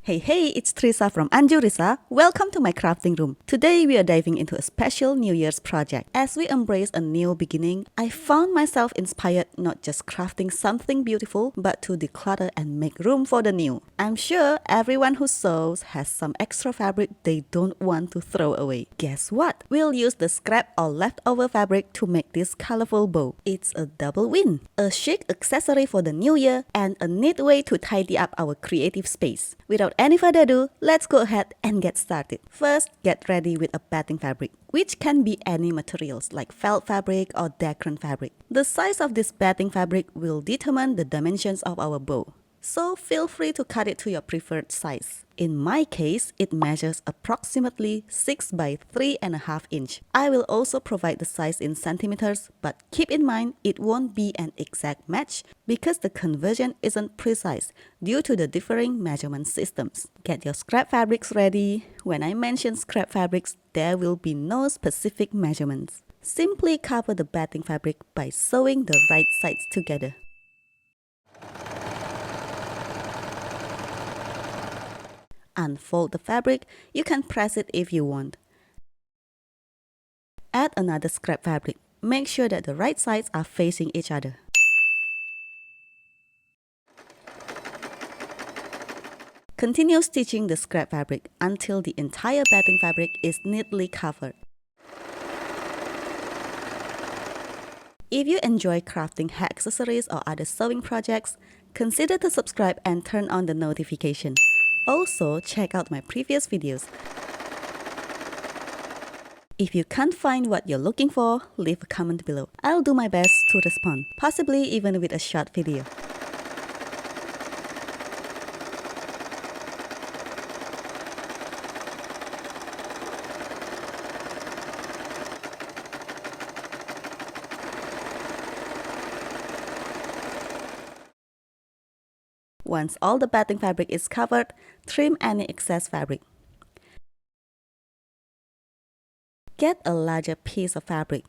Hey, it's Trisa from Anjurisa. Welcome to my crafting room. Today we are diving into a special New Year's project. As we embrace a new beginning, I found myself inspired not just crafting something beautiful, but to declutter and make room for the new. I'm sure everyone who sews has some extra fabric they don't want to throw away. Guess what? We'll use the scrap or leftover fabric to make this colorful bow. It's a double win. A chic accessory for the new year and a neat way to tidy up our creative space. Without any further ado, let's go ahead and get started. First, get ready with a batting fabric, which can be any materials like felt fabric or Dacron fabric. The size of this batting fabric will determine the dimensions of our bow, so feel free to cut it to your preferred size. In my case, it measures approximately 6 by 3.5 inch. I will also provide the size in centimeters, but keep in mind it won't be an exact match because the conversion isn't precise due to the differing measurement systems. Get your scrap fabrics ready. When I mention scrap fabrics, there will be no specific measurements. Simply cover the batting fabric by sewing the right sides together. Unfold the fabric. You can press it if you want. Add another scrap fabric. Make sure that the right sides are facing each other. Continue stitching the scrap fabric until the entire batting fabric is neatly covered. If you enjoy crafting hair accessories or other sewing projects, consider to subscribe and turn on the notification. Also, check out my previous videos. If you can't find what you're looking for, leave a comment below. I'll do my best to respond, possibly even with a short video. Once all the batting fabric is covered, trim any excess fabric. Get a larger piece of fabric,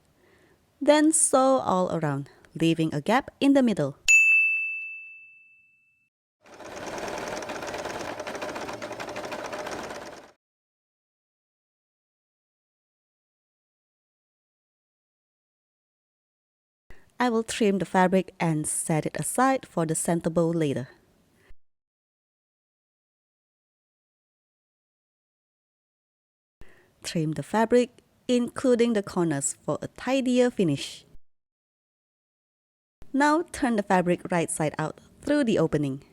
then sew all around, leaving a gap in the middle. I will trim the fabric and set it aside for the center bow later. Trim the fabric, including the corners, for a tidier finish. Now turn the fabric right side out through the opening.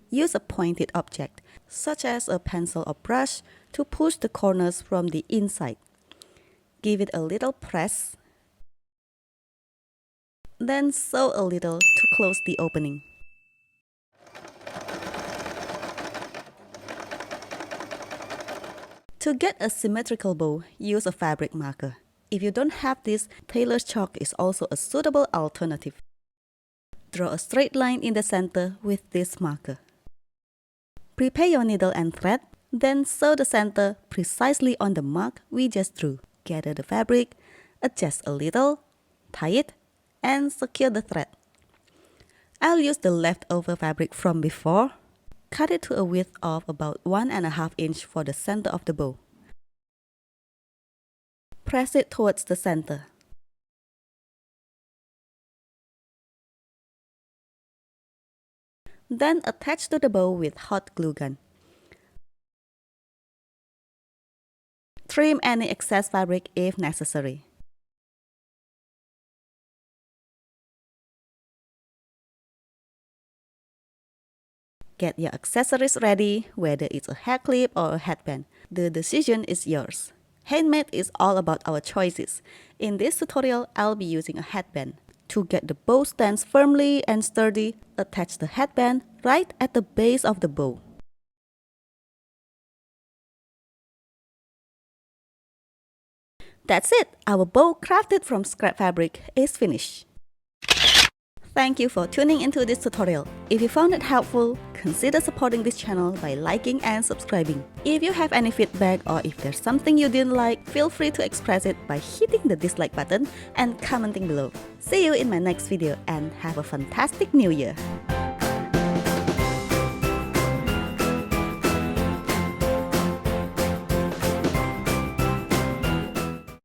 Use a pointed object, such as a pencil or brush, to push the corners from the inside. Give it a little press, then sew a little to close the opening. To get a symmetrical bow, use a fabric marker. If you don't have this, tailor's chalk is also a suitable alternative. Draw a straight line in the center with this marker. Prepare your needle and thread, then sew the center precisely on the mark we just drew. Gather the fabric, adjust a little, tie it, and secure the thread. I'll use the leftover fabric from before. Cut it to a width of about 1.5 inch for the center of the bow. Press it towards the center. Then attach to the bow with hot glue gun. Trim any excess fabric if necessary. Get your accessories ready, whether it's a hair clip or a headband. The decision is yours. Handmade is all about our choices. In this tutorial, I'll be using a headband. To get the bow stands firmly and sturdy, attach the headband right at the base of the bow. That's it! Our bow crafted from scrap fabric is finished. Thank you for tuning into this tutorial. If you found it helpful, consider supporting this channel by liking and subscribing. If you have any feedback or if there's something you didn't like, feel free to express it by hitting the dislike button and commenting below. See you in my next video and have a fantastic new year!